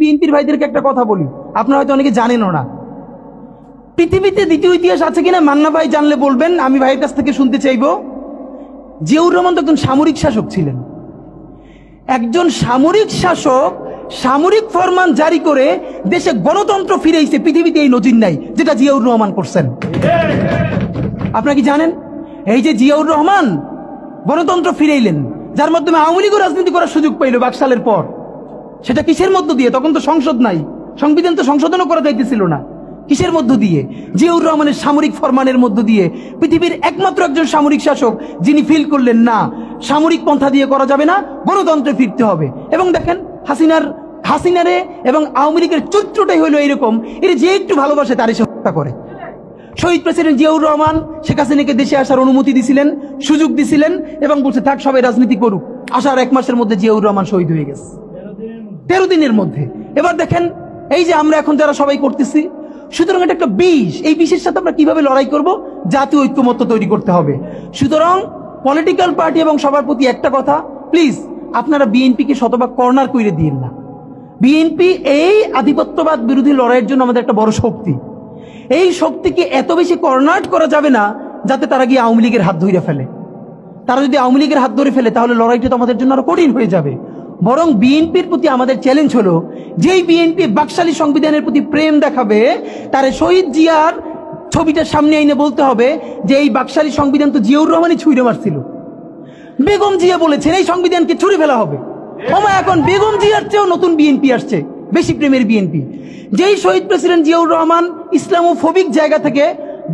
বিএনপির ভাইদেরকে একটা কথা বলি, আপনারা হয়তো অনেকে জানেনও না। পৃথিবীতে দ্বিতীয় ইতিহাস আছে কিনা মান্না ভাই জানলে বলবেন, আমি ভাইয়ের কাছ থেকে শুনতে চাইব। জিয়াউর রহমান তো একজন সামরিক শাসক ছিলেন। একজন সামরিক শাসক সামরিক ফরমান জারি করে দেশে গণতন্ত্র ফিরেছে, পৃথিবীতে এই নজির নাই যেটা জিয়াউর রহমান করছেন। আপনারা কি জানেন এই যে জিয়াউর রহমান গণতন্ত্র ফিরাইলেন, যার মাধ্যমে আওয়ামী লীগও রাজনীতি করার সুযোগ পাইল বাকশালের পর, সেটা কিসের মধ্য দিয়ে? তখন তো সংসদ নাই, সংবিধান তো সংশোধনও করা যাইতেছিল না। কিসের মধ্য দিয়ে? জিয়াউর রহমানের সামরিক ফরমানের মধ্য দিয়ে। পৃথিবীর একমাত্র একজন সামরিক শাসক যিনি ফিল করলেন না সামরিক পন্থা দিয়ে করা যাবে না, গণতন্ত্রে ফিরতে হবে। এবং দেখেন হাসিনারে এবং আওয়ামী লীগের চরিত্রটাই হলো এইরকম, এর যে একটু ভালোবাসে তারই সে হত্যা করে। শহীদ প্রেসিডেন্ট জিয়াউর রহমান শেখ হাসিনাকে দেশে আসার অনুমতি দিছিলেন, সুযোগ দিছিলেন এবং বলছে থাক সবাই রাজনীতি করুক। আসার 1 মাসের মধ্যে জিয়াউর রহমান শহীদ হয়ে গেছে, 13 দিনের মধ্যে। এবার দেখেন এই যে আমরা এখন যারা সবাই করতেছি, সুতরাং এটা একটা বিষ। এই বিষের সাথে আমরা কিভাবে লড়াই করব? জাতীয় ঐক্যমত্য তৈরি করতে হবে। সুতরাং পলিটিক্যাল পার্টি এবং সবার প্রতি একটা কথা, প্লিজ আপনারা বিএনপিকে শতভাগ কর্নার করে দিন না। বিএনপি এই আধিপত্যবাদ বিরোধী লড়াইয়ের জন্য আমাদের একটা বড় শক্তি। এই শক্তিকে এত বেশি কর্নার করা যাবে না যাতে তারা গিয়ে আওয়ামী লীগের হাত ধরে ফেলে। তারা যদি আওয়ামী লীগের হাত ধরে ফেলে তাহলে লড়াইটা তো আমাদের জন্য আরো কঠিন হয়ে যাবে। বরং বিএনপির প্রতি আমাদের চ্যালেঞ্জ হলো, যেই বিএনপি বাকশালী সংবিধানের প্রতি প্রেম দেখাবে তারে শহীদ জিয়ার ছবিটা সামনে এনে বলতে হবে যে এই বাকশালী সংবিধান তো জিয়াউর রহমানই ছুঁড়ে মারছিল। বেগম জিয়া বলেছেন এই সংবিধানকে ছুঁড়ে ফেলা হবে। ওমা এখন বেগম জিয়ার চেয়েও নতুন বিএনপি আসছে, বেশি প্রেমের বিএনপি। যেই শহীদ প্রেসিডেন্ট জিয়াউর রহমান ইসলামোফোবিক জায়গা থেকে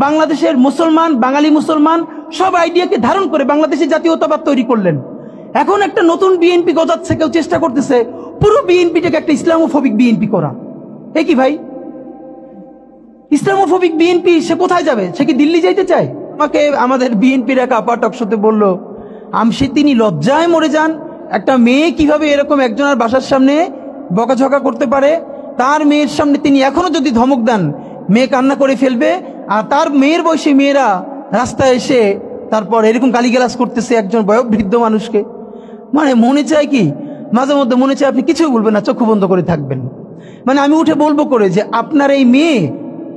বাংলাদেশের মুসলমান, বাঙালি মুসলমান সব আইডিয়াকে ধারণ করে বাংলাদেশের জাতীয়তাবাদ তৈরি করলেন। এখন একটা নতুন বিএনপি গজাচ্ছে, কেউ চেষ্টা করতেছে পুরো বিএনপিটাকে একটা ইসলামোফোবিক বিএনপি করা। এ কি ভাই, ইসলামোফোবিক বিএনপি সে কোথায় যাবে? সে কি দিল্লি যাইতে চায়? আমাকে আমাদের বিএনপির এক আপা টকশোতে বলল, তিনি লজ্জায় মরে যান। একটা মেয়ে কিভাবে এরকম একজনের বাসার সামনে বকাঝকা করতে পারে? তার মেয়ের সামনে তিনি এখনো যদি ধমক দেন মেয়ে কান্না করে ফেলবে। আর তার মেয়ের বয়সী মেয়েরা রাস্তায় এসে তারপর এরকম গালিগালাজ করতেছে একজন বয়োবৃদ্ধ মানুষকে। মানে মনে চায় কি, মাঝে মধ্যে মনে চায় আপনি কিছু বলবেন না, চক্ষু বন্ধ করে থাকবেন। মানে আমি উঠে বলবো করে যে আপনার এই মেয়ে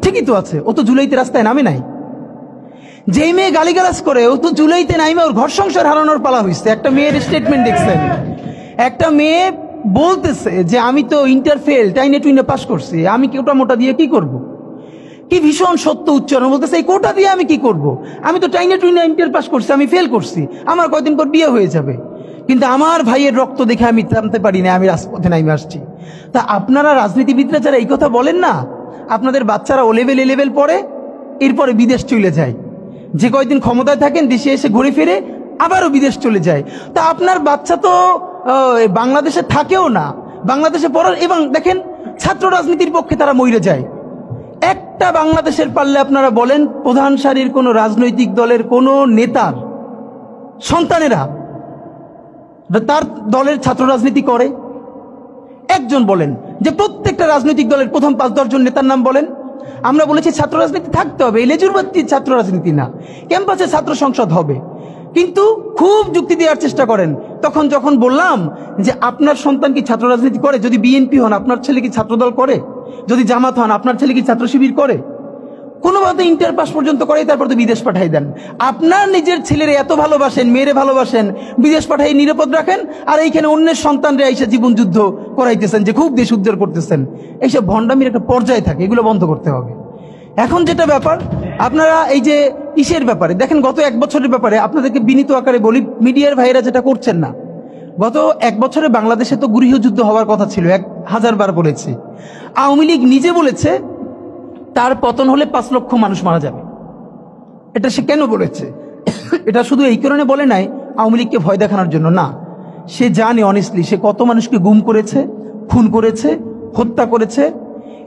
ঠিকই তো আছে, ও তো জুলাইতে রাস্তায় নামে নাই। যেই মেয়ে গালিগালাজ করে ও তো জুলাইতে নামে ওর ঘর সংসার হারানোর পালা হয়েছে। একটা মেয়ের স্টেটমেন্ট দেখছেন, একটা মেয়ে বলতেছে যে আমি তো ইন্টার ফেল, টাইনে টুইনে পাস করছি, আমি কোটা মোটা দিয়ে কি করব? কি ভীষণ সত্য উচ্চারণ, বলতেছে এই কোটা দিয়ে আমি কি করব? আমি তো টাইনে টুইনে ইন্টার পাস করছি, আমি ফেল করছি, আমার কয়দিন পর বিয়ে হয়ে যাবে। কিন্তু আমার ভাইয়ের রক্ত দেখে আমি থামতে পারি না, আমি রাজপথে নামে আসছি। তা আপনারা রাজনীতিবিদরা যারা এই কথা বলেন না, আপনাদের বাচ্চারা ও লেভেল এ লেভেল পড়ে, এরপরে বিদেশ চলে যায়। যে কয়দিন ক্ষমতায় থাকেন দেশে এসে ঘুরে ফিরে আবারও বিদেশ চলে যায়। তা আপনার বাচ্চা তো বাংলাদেশে থাকেও না, বাংলাদেশে পড়ার। এবং দেখেন ছাত্র রাজনীতির পক্ষে তারা মরে যায়। একটা বাংলাদেশের পারলে আপনারা বলেন প্রধান সারির কোন রাজনৈতিক দলের কোন নেতার সন্তানেরা তার দলের ছাত্র রাজনীতি করে? একজন বলেন যে প্রত্যেকটা রাজনৈতিক দলের প্রথম 5-10 জন নেতার নাম বলেন। আমরা বলেছি ছাত্র রাজনীতি থাকতে হবে, এই লেজুরবাদী ছাত্র রাজনীতি না, ক্যাম্পাসে ছাত্র সংসদ হবে। কিন্তু খুব যুক্তি দেওয়ার চেষ্টা করেন। তখন যখন বললাম যে আপনার সন্তান কি ছাত্র রাজনীতি করে, যদি বিএনপি হন আপনার ছেলে কি ছাত্রদল করে, যদি জামাত হন আপনার ছেলে কি ছাত্র শিবির করে, কোনোভাবে ইন্টার পাস পর্যন্ত করে, তারপর তো বিদেশ পাঠাই দেন। আপনার নিজের ছেলের এত ভালোবাসেন, মেয়েরে ভালোবাসেন, বিদেশ পাঠাই নিরাপদ রাখেন, আর এইখানে অন্যের সন্তানরা এসে জীবন যুদ্ধ করাইতেছেন যে খুব দেশ উদ্ধার করতেছেন। এইসব ভণ্ডামির একটা পর্যায়ে থাকে, এগুলো বন্ধ করতে হবে। এখন যেটা ব্যাপার, আপনারা এই যে ইসের ব্যাপারে দেখেন, গত 1 বছরের ব্যাপারে আপনাদেরকে বিনীত আকারে বলি, মিডিয়ার ভাইয়েরা যেটা করছেন না, গত 1 বছরে বাংলাদেশে তো গৃহযুদ্ধ হওয়ার কথা ছিল, 1000 বার বলেছি। আওয়ামী লীগ নিজে বলেছে তার পতন হলে 5 লক্ষ মানুষ মারা যাবে। এটা সে কেন বলেছে? এটা শুধু এই কারণে বলে নাই আওয়ামী লীগকে ভয় দেখানোর জন্য না, সে জানে অনেস্টলি সে কত মানুষকে গুম করেছে, খুন করেছে, হত্যা করেছে।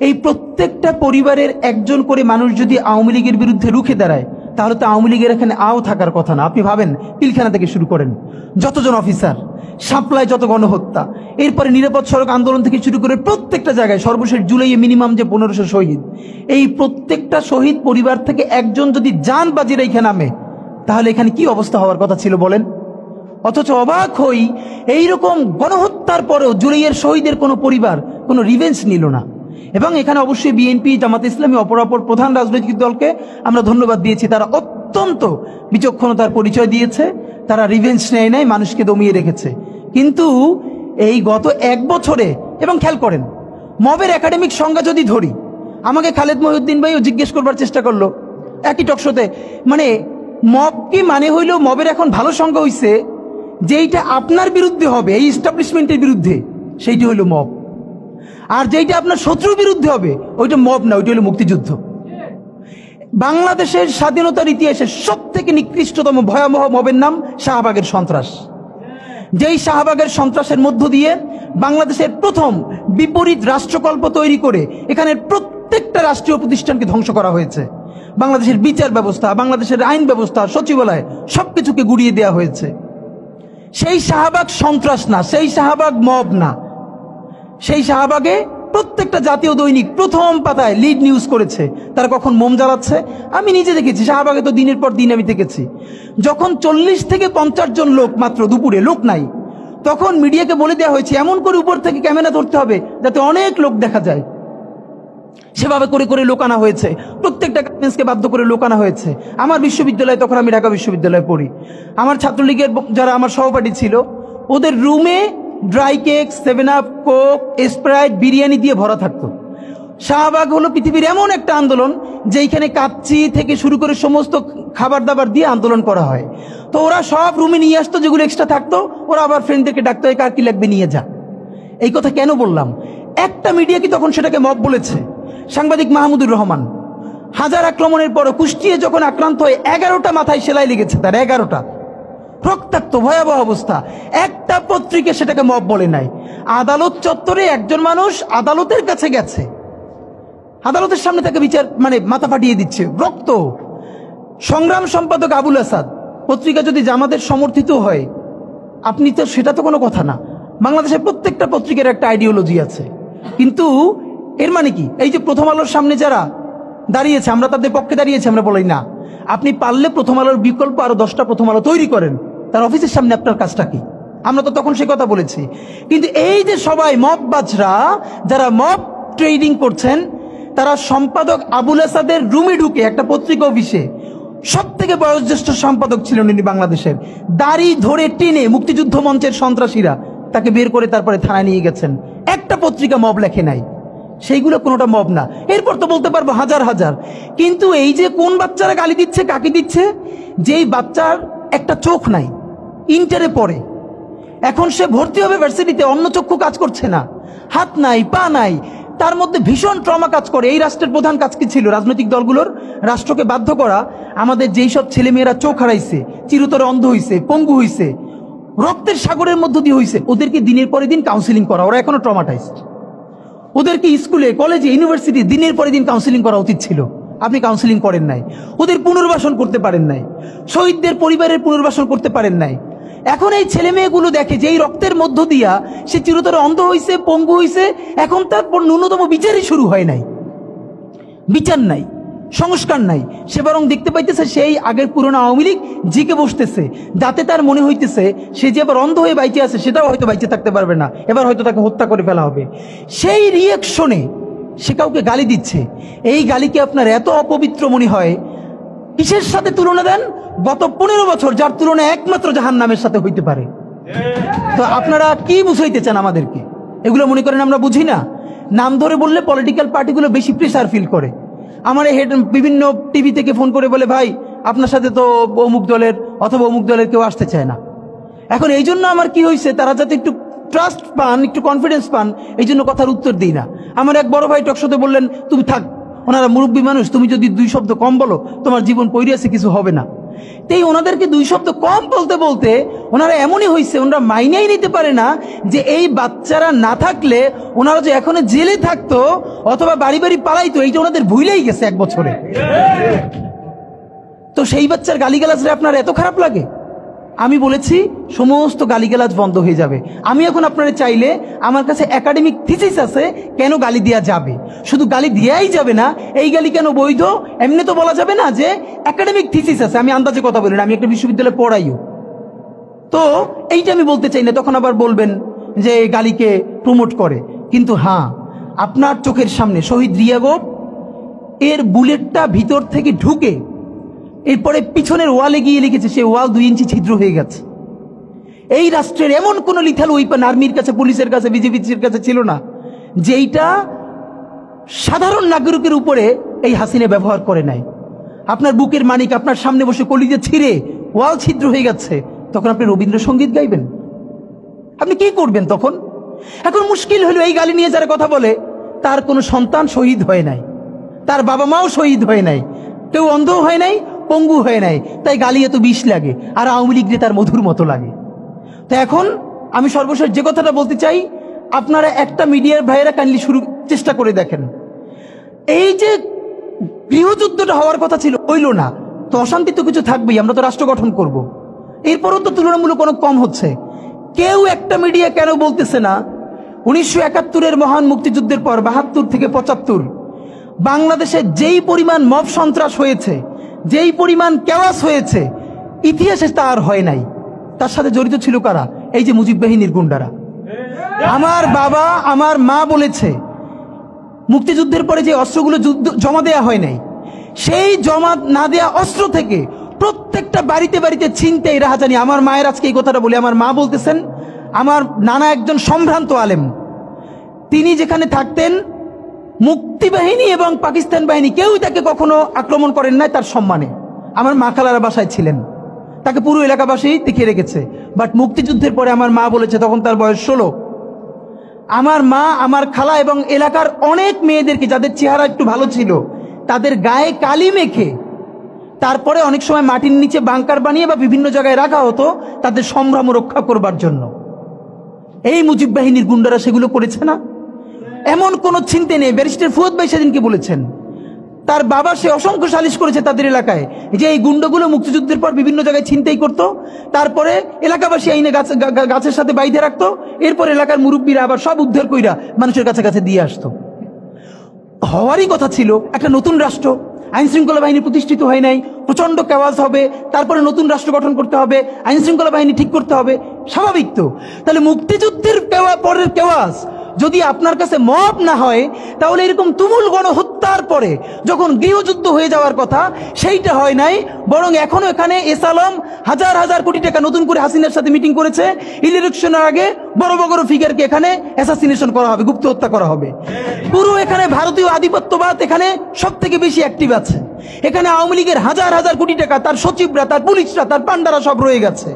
এই প্রত্যেকটা পরিবারের একজন করে মানুষ যদি আওয়ামী লীগের বিরুদ্ধে রুখে দাঁড়ায় তাহলে তো আওয়ামী লীগের এখানে আও থাকার কথা না। আপনি ভাবেন পিলখানা থেকে শুরু করেন যতজন অফিসার, সাপ্লায় যত গণহত্যা, এরপরে নিরাপদ সড়ক আন্দোলন থেকে শুরু করে প্রত্যেকটা জায়গায়, সর্বশেষ জুলাইয়ে মিনিমাম যে 1500 শহীদ, এই প্রত্যেকটা শহীদ পরিবার থেকে একজন যদি জান বাজি রেখে নামে তাহলে এখানে কি অবস্থা হওয়ার কথা ছিল বলেন? অথচ অবাক হই, এইরকম গণহত্যার পরেও জুলাইয়ের শহীদের কোনো পরিবার কোনো রিভেঞ্জ নিল না। এবং এখানে অবশ্যই বিএনপি, জামাত ইসলামী, অপরাপর প্রধান রাজনৈতিক দলকে আমরা ধন্যবাদ দিয়েছি। তারা অত্যন্ত বিচক্ষণতার পরিচয় দিয়েছে, তারা রিভেঞ্জ নেয় নাই, মানুষকে দমিয়ে রেখেছে। কিন্তু এই গত 1 বছরে, এবং খেয়াল করেন মবের একাডেমিক সংজ্ঞা যদি ধরি, আমাকে খালেদ মহিউদ্দিন ভাইও জিজ্ঞেস করবার চেষ্টা করলো একই টকশোতে, মানে মব কি মানে হইল, মবের এখন ভালো সংজ্ঞা হইছে যেইটা আপনার বিরুদ্ধে হবে, এই এস্টাবলিশমেন্টের বিরুদ্ধে, সেইটি হইল মব। আর যেইটা আপনার শত্রুর বিরুদ্ধে হবে ওইটা মব না, ওইটা হলো মুক্তিযুদ্ধ। বাংলাদেশের স্বাধীনতার ইতিহাসে সব থেকে নিকৃষ্টতম ভয়াবহ মবের নাম শাহবাগের সন্ত্রাস। যেই শাহবাগের সন্ত্রাসের মধ্য দিয়ে বাংলাদেশের প্রথম বিপরীত রাষ্ট্রকল্প তৈরি করে এখানের প্রত্যেকটা রাষ্ট্রীয় প্রতিষ্ঠানকে ধ্বংস করা হয়েছে। বাংলাদেশের বিচার ব্যবস্থা, বাংলাদেশের আইন ব্যবস্থা, সচিবালয় সবকিছুকে গুড়িয়ে দেওয়া হয়েছে। সেই শাহবাগ সন্ত্রাস না, সেই শাহবাগ মব না, সেই শাহবাগে প্রত্যেকটা জাতীয় দৈনিক প্রথম পাতায় লিড নিউজ করেছে তারা কখন মোম জ্বালাচ্ছে। আমি নিজে দেখেছি, শাহবাগে তো দিনের পর দিন আমি দেখেছি। যখন 40 থেকে 50 জন লোক মাত্র, দুপুরে লোক নাই, তখন মিডিয়াকে বলে দেওয়া হয়েছে এমন করে উপর থেকে ক্যামেরা ধরতে হবে যাতে অনেক লোক দেখা যায়। সেভাবে করে করে লোক আনা হয়েছে, প্রত্যেকটা গার্মেন্টসকে বাধ্য করে লোক আনা হয়েছে। আমার বিশ্ববিদ্যালয়ে, তখন আমি ঢাকা বিশ্ববিদ্যালয়ে পড়ি, আমার ছাত্রলীগের যারা আমার সহপাঠী ছিল, ওদের রুমে dry cake, 7 up, Coke, Sprite, biryani দিয়ে ভরা থাকতো। শাহবাগ হলো পৃথিবীর এমন একটা আন্দোলন যেখানে কাচ্চি থেকে শুরু করে সমস্ত খাবার দাবার দিয়ে আন্দোলন করা হয়। তো ওরা সব রুমে নিয়ে আসতো, যেগুলো এক্সট্রা থাকতো ওরা আবার ফ্রেন্ডদেরকে ডাকতো, কার কি লাগবে নিয়ে যা। এই কথা কেন বললাম? একটা মিডিয়া কি তখন সেটাকে মব বলেছে? সাংবাদিক মাহমুদুর রহমান হাজার আক্রমণের পর কুষ্টিয়ে যখন আক্রান্ত হয়ে 11টা মাথায় সেলাই লেগেছে, তার 11টা, রক্তাক্ত ভয়াবহ অবস্থা, একটা পত্রিকা সেটাকে মব বলে নাই। আদালত চত্বরে একজন মানুষ আদালতের কাছে গেছে, আদালতের সামনে তাকে বিচার মানে মাথা ফাটিয়ে দিচ্ছে, রক্ত। সংগ্রাম সম্পাদক আবুল আসাদ, পত্রিকা যদি জামাতের সমর্থিত হয় আপনি তো, সেটা তো কোনো কথা না। বাংলাদেশের প্রত্যেকটা পত্রিকার একটা আইডিওলজি আছে, কিন্তু এর মানে কি? এই যে প্রথম আলোর সামনে যারা দাঁড়িয়েছে, আমরা তাদের পক্ষে দাঁড়িয়েছি, আমরা বলি না। আপনি পারলে প্রথম আলোর বিকল্প আরো 10টা প্রথম আলো তৈরি করেন, তার অফিসের সামনে আপনার কাজটা কি? আমরা তো তখন সে কথা বলেছি। কিন্তু এই যে সবাই মব বাজরা, যারা মব ট্রেডিং করছেন, তারা সম্পাদক আবুল আসাদের রুমে ঢুকে, একটা পত্রিকা অফিসে সব থেকে বয়োজ্যেষ্ঠ সম্পাদক ছিলেন উনি বাংলাদেশের, দাড়ি ধরে টেনে মুক্তিযুদ্ধ মঞ্চের সন্ত্রাসীরা তাকে বের করে তারপরে থানায় নিয়ে গেছেন। একটা পত্রিকা মব লেখে নাই, সেইগুলো কোনোটা মব না। এরপর তো বলতে পারবো হাজার হাজার। কিন্তু এই যে কোন বাচ্চারা গালি দিচ্ছে, কাকে দিচ্ছে? যেই বাচ্চার একটা চোখ নাই, ইন্টারে পড়ে, এখন সে ভর্তি হবে ভার্সিটিতে, অন্য চক্ষু কাজ করছে না, হাত নাই, পা নাই, তার মধ্যে ভীষণ ট্রমা কাজ করে। এই রাষ্ট্রের প্রধান কাজ কি ছিল? রাজনৈতিক দলগুলোর রাষ্ট্রকে বাধ্য করা, আমাদের যেই সব ছেলেমেয়েরা চোখ হারাইছে, চিরতরে অন্ধ হইছে, পঙ্গু হইছে, রক্তের সাগরের মধ্য দিয়ে হইছে, ওদেরকে দিনের পরে দিন কাউন্সিলিং করা। ওরা এখনো ট্রমাটাইজড। ওদেরকে স্কুলে, কলেজে, ইউনিভার্সিটি দিনের পরে দিন কাউন্সিলিং করা উচিত ছিল। আপনি কাউন্সিলিং করেন নাই, ওদের পুনর্বাসন করতে পারেন নাই, শহীদদের পরিবারের পুনর্বাসন করতে পারেন নাই। এখন এই ছেলে মেয়েগুলো দেখে যে এই রক্তের মধ্য দিয়া সে চিরতরে অন্ধ হইছে, পঙ্গু হইছে, এখন তার ন্যূনতম বিচারই শুরু হয় নাই। বিচার নাই, সংস্কার নাই, সে বরং দেখতে পাইতেছে সেই আগের পুরনো আওয়ামী লীগ জিকে বসতেছে, যাতে তার মনে হইতেছে সে যে এবার অন্ধ হয়ে বাইচে আছে, সেটাও হয়তো বাইচে থাকতে পারবে না, এবার হয়তো তাকে হত্যা করে ফেলা হবে। সেই রিয়েকশনে সে কাউকে গালি দিচ্ছে। এই গালিকে আপনার এত অপবিত্র মনে হয়, কিসের সাথে তুলনা দেন? গত 15 বছর, যার তুলনা একমাত্র জাহান্নামের সাথে হইতে পারে। তো আপনারা কি বুঝাইতে চান আমাদেরকে? এগুলো মনে করেন আমরা বুঝি না? নাম ধরে বললে পলিটিক্যাল পার্টিগুলো বেশি প্রেসার ফিল করে। আমার হেড বিভিন্ন টিভি থেকে ফোন করে বলে, ভাই আপনার সাথে তো অমুক দলের অথবা অমুক দলের কেউ আসতে চায় না। এখন এই জন্য আমার কি হয়েছে, তারা যাতে একটু ট্রাস্ট পান, একটু কনফিডেন্স পান, এই জন্য কথার উত্তর দিই না। আমার এক বড় ভাই টকশোতে বললেন, তুমি থাক, ওনারা মুরব্বী মানুষ, তুমি যদি 2 শব্দ কম বলো তোমার জীবন পইরিয়াছে, কিছু হবে না। তাই ওনাদেরকে 2 শব্দ কম বলতে বলতে ওনারা এমনই হয়েছে, ওনারা মাইনেই নিতে পারে না যে এই বাচ্চারা না থাকলে ওনারা যে এখনো জেলে থাকতো অথবা বাড়ি বাড়ি পালাইতো, এইটা ওনাদের ভুলেই গেছে 1 বছরে। তো সেই বাচ্চার গালিগালাজরে আপনার এত খারাপ লাগে? আমি বলেছি সমস্ত গালিগালাজ বন্ধ হয়ে যাবে। আমি এখন আপনারা চাইলে, আমার কাছে একাডেমিক থিসিস আছে কেন গালি দেওয়া যাবে। শুধু গালি দেওয়াই যাবে না, এই গালি কেন বৈধ এমনি তো বলা যাবে না, যে একাডেমিক থিসিস আছে। আমি আন্দাজে কথা বলি না, আমি একটা বিশ্ববিদ্যালয়ে পড়াইও, তো এইটা আমি বলতে চাই না। তখন আবার বলবেন যে গালিকে প্রমোট করে। কিন্তু হ্যাঁ, আপনার চোখের সামনে শহীদ রিয়াগোপ এর বুলেটটা ভিতর থেকে ঢুকে এরপরে পিছনের ওয়ালে গিয়ে লিখেছে সে ওয়াল 2 ইঞ্চি ছিদ্র হয়ে গেছে। এই রাষ্ট্রের এমন কোনো লিথাল ওয়েপন আর্মির কাছে, পুলিশের কাছে, বিজেপির কাছে ছিল না যেইটা সাধারণ নাগরিকের উপরে এই হাসিনা ব্যবহার করে নাই। আপনার বুকের মানিক আপনার সামনে বসে কলিজে ছিঁড়ে ওয়াল ছিদ্র হয়ে গেছে, তখন আপনি রবীন্দ্রসঙ্গীত গাইবেন? আপনি কি করবেন তখন? এখন মুশকিল হলো এই গালি নিয়ে যারা কথা বলে তার কোনো সন্তান শহীদ হয় নাই, তার বাবা মাও শহীদ হয় নাই, কেউ অন্ধ হয় নাই, পঙ্গু হয় নাই, তাই গালি এত বিষ লাগে, আর আওয়ামী লীগ তার মধুর মতো লাগে। তো এখন আমি সর্বশেষ যে কথাটা বলতে চাই, আপনারা একটা মিডিয়ার ভাইয়েরা কাইন্ডলি চেষ্টা করে দেখেন, এই যে গৃহযুদ্ধটা হওয়ার কথা ছিল হইল না, তো অশান্তি তো কিছু থাকবেই, আমরা তো রাষ্ট্র গঠন করব, এরপরও তো তুলনামূলক অনেক কম হচ্ছে। কেউ একটা মিডিয়া কেন বলতেছে না 1971-এর মহান মুক্তিযুদ্ধের পর 72 থেকে 75 বাংলাদেশে যেই পরিমাণ মব সন্ত্রাস হয়েছে, যেই পরিমাণ কেওয়াস হয়েছে, ইতিহাসে তা আর হয় নাই। তার সাথে জড়িত ছিল কারা? এই যে মুজিব বাহিনীর গুন্ডারা। আমার বাবা আমার মা বলেছে মুক্তিযুদ্ধের পরে যে অস্ত্রগুলো জমা দেয়া হয় নাই, সেই জমা না দেয়া অস্ত্র থেকে প্রত্যেকটা বাড়িতে বাড়িতে ছিনতাই, রাহাজানি। আমার মায়ের আজকে এই কথাটা বলি, আমার মা বলতেছেন আমার নানা একজন সম্ভ্রান্ত আলেম, তিনি যেখানে থাকতেন মুক্তিবাহিনী এবং পাকিস্তান বাহিনী কেউই তাকে কখনো আক্রমণ করেন নাই তার সম্মানে। আমার মা খালারা বাসায় ছিলেন, তাকে পুরো এলাকাবাসী দেখিয়ে রেখেছে। বাট মুক্তিযুদ্ধের পরে আমার মা বলেছে, তখন তার বয়স 16, আমার মা আমার খালা এবং এলাকার অনেক মেয়েদেরকে যাদের চেহারা একটু ভালো ছিল তাদের গায়ে কালি মেখে তারপরে অনেক সময় মাটির নিচে বাংকার বানিয়ে বা বিভিন্ন জায়গায় রাখা হতো তাদের সম্ভ্রম রক্ষা করবার জন্য। এই মুজিব বাহিনীর গুন্ডারা সেগুলো করেছে না? এমন কোনো চিন্তা নেই। ব্যারিস্টার ফুয়াদ ভাই সেদিনকে বলেছেন তার বাবা সে অসংখ্য সালিশ করেছে তাদের এলাকায় যে এই গুন্ডাগুলো মুক্তিযুদ্ধের পর বিভিন্ন জায়গায় ছিনতাই করতো, তারপরে এলাকাবাসী আইনে গাছের সাথে বাইধে রাখতো, এরপর এলাকার মুরব্বীরা আবার সব উদ্ধার কইরা মানুষের কাছে কাছে দিয়ে আসতো। হওয়ারই কথা ছিল একটা নতুন রাষ্ট্র, আইন শৃঙ্খলা বাহিনী প্রতিষ্ঠিত হয় নাই, প্রচন্ড কেওয়াজ হবে, তারপরে নতুন রাষ্ট্র গঠন করতে হবে, আইন শৃঙ্খলা বাহিনী ঠিক করতে হবে, স্বাভাবিক তো। তাহলে মুক্তিযুদ্ধের পরের কেওয়াজ যদি আপনার কাছে মব না হয়, তাহলে এরকম তুমুল গণহত্যার পরে যখন গৃহযুদ্ধ হয়ে যাওয়ার কথা সেইটা হয় নাই, বরং এখনো এখানে এস আলম হাজার হাজার কোটি টাকা নতুন করে হাসিনার সাথে মিটিং করেছে, ইলেকশনের আগে বড় বড় ফিগারকে এখানে অ্যাসাসিনেশন করা হবে, গুপ্ত হত্যা করা হবে। পুরো এখানে ভারতীয় আধিপত্যবাদ এখানে সব থেকে বেশি অ্যাক্টিভ আছে। এখানে আওয়ামী লীগের হাজার হাজার কোটি টাকা, তার সচিবরা, তার পুলিশরা, তার পান্ডারা সব রয়ে গেছে।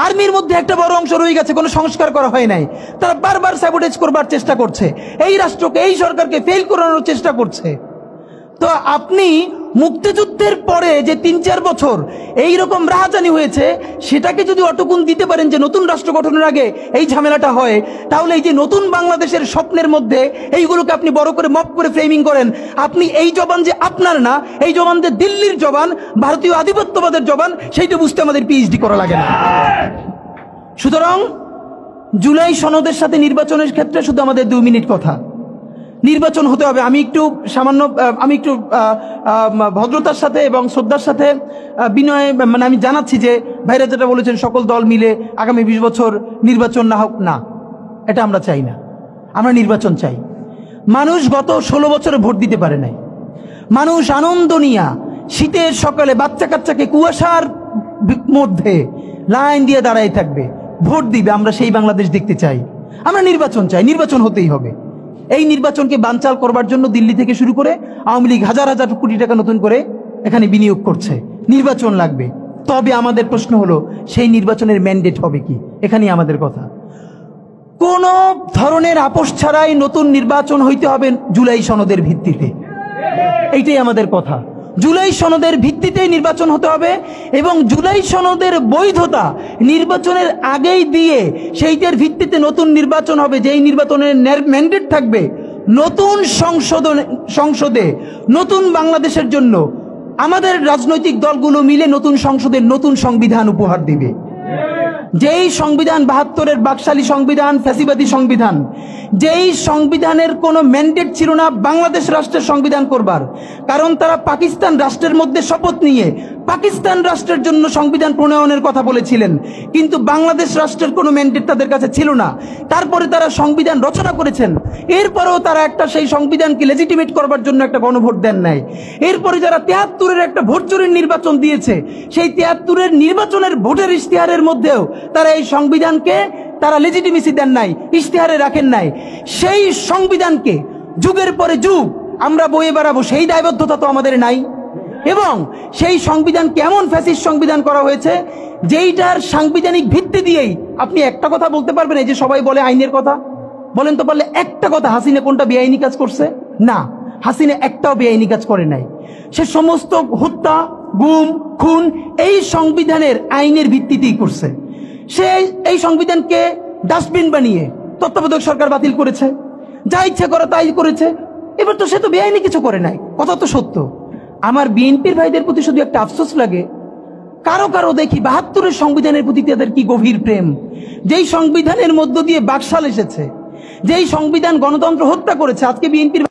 আর্মির মধ্যে একটা বড় অংশ রয়ে গেছে, কোনো সংস্কার করা হয় নাই, তারা বারবার স্যাবোটেজ করবার চেষ্টা করছে, এই রাষ্ট্রকে এই সরকারকে ফেল করানোর চেষ্টা করছে। তো আপনি মুক্তিযুদ্ধের পরে যে 3-4 বছর এইরকম রাহাজানি হয়েছে সেটাকে যদি অটকুন দিতে পারেন যে নতুন রাষ্ট্র গঠনের আগে এই ঝামেলাটা হয়, তাহলে এই যে নতুন বাংলাদেশের স্বপ্নের মধ্যে এইগুলোকে আপনি বড় করে মপ করে ফ্রেমিং করেন, আপনি এই জবান যে আপনার না, এই জবান যে দিল্লির জবান, ভারতীয় আধিপত্যবাদের জবান, সেইটা বুঝতে আমাদের পিএইচডি করা লাগে না। সুতরাং জুলাই সনদের সাথে নির্বাচনের ক্ষেত্রে শুধু আমাদের 2 মিনিট কথা। নির্বাচন হতে হবে। আমি একটু ভদ্রতার সাথে এবং শ্রদ্ধার সাথে বিনয় আমি জানাচ্ছি যে ভাইরা যেটা বলেছেন সকল দল মিলে আগামী 20 বছর নির্বাচন না হোক, না, এটা আমরা চাই না। আমরা নির্বাচন চাই। মানুষ গত 16 বছরে ভোট দিতে পারে নাই। মানুষ আনন্দ নিয়া শীতের সকালে বাচ্চা কাচ্চাকে কুয়াশার মধ্যে লাইন দিয়ে দাঁড়াই থাকবে, ভোট দিবে। আমরা সেই বাংলাদেশ দেখতে চাই। আমরা নির্বাচন চাই, নির্বাচন হতেই হবে। এই নির্বাচনকে বানচাল করবার জন্য দিল্লি থেকে শুরু করে আওয়ামী লীগ হাজার হাজার কোটি টাকা নতুন করে এখানে বিনিয়োগ করছে। নির্বাচন লাগবে। তবে আমাদের প্রশ্ন হলো সেই নির্বাচনের ম্যান্ডেট হবে কি? এখানেই আমাদের কথা। কোন ধরনের আপোষ ছাড়াই নতুন নির্বাচন হইতে হবে জুলাই সনদের ভিত্তিতে, এইটাই আমাদের কথা। জুলাই সনদের ভিত্তিতেই নির্বাচন হতে হবে এবং জুলাই সনদের বৈধতা নির্বাচনের আগেই দিয়ে সেইটার ভিত্তিতে নতুন নির্বাচন হবে, যেই নির্বাচনের ম্যান্ডেট থাকবে নতুন সংসদে নতুন বাংলাদেশের জন্য আমাদের রাজনৈতিক দলগুলো মিলে নতুন সংসদে নতুন সংবিধান উপহার দিবে। যেই সংবিধান 72-এর বাকশালী সংবিধান, ফ্যাসিবাদী সংবিধান, যেই সংবিধানের কোনো ম্যান্ডেট ছিল না বাংলাদেশ রাষ্ট্রের সংবিধান করবার, কারণ তারা পাকিস্তান রাষ্ট্রের মধ্যে শপথ নিয়ে পাকিস্তান রাষ্ট্রের জন্য সংবিধান প্রণয়নের কথা বলেছিলেন, কিন্তু বাংলাদেশ রাষ্ট্রের কোনো ম্যান্ডেট তাদের কাছে ছিল না। তারপরে তারা সংবিধান রচনা করেছেন, এরপরেও তারা একটা সেই সংবিধানকে লেজিটিমেট করবার জন্য একটা গণভোট দেন নাই। এরপরে যারা 73-এর একটা ভোট চুরির নির্বাচন দিয়েছে, সেই 73-এর নির্বাচনের ভোটের ইশতেহারের মধ্যেও তারা এই সংবিধানকে তারা লেজিটিমেসি দেন নাই, ইশতেহারে রাখেন নাই। সেই সংবিধানকে যুগের পরে যুগ আমরা বয়ে বেড়াবো, সেই দায়বদ্ধতা তো আমাদের নাই। এবং সেই সংবিধান কেমন ফ্যাসিস্ট সংবিধান করা হয়েছে, যেইটার সাংবিধানিক ভিত্তি দিয়েই আপনি একটা কথা বলতে পারবেন, এই যে সবাই বলে আইনের কথা, বলেন তো পারলে একটা কথা, হাসিনা কোনটা বেআইনি কাজ করছে? না, হাসিনা একটাও বেআইনি কাজ করে নাই। সে সমস্ত হত্যা, গুম, খুন এই সংবিধানের আইনের ভিত্তিতেই করছে। সে এই সংবিধানকে ডাস্টবিন বানিয়ে তত্ত্বাবধায়ক সরকার বাতিল করেছে, যা ইচ্ছে করে তাই করেছে। এবার তো সে তো বেআইনি কিছু করে নাই, কথা তো সত্য। আমার বিএনপির ভাইদের প্রতি শুধু একটা আফসোস লাগে, কারো কারো দেখি 72-এর সংবিধানের প্রতি তাদের কি গভীর প্রেম, যেই সংবিধানের মধ্য দিয়ে বাকশাল এসেছে, যেই সংবিধান গণতন্ত্র হত্যা করেছে। আজকে বিএনপির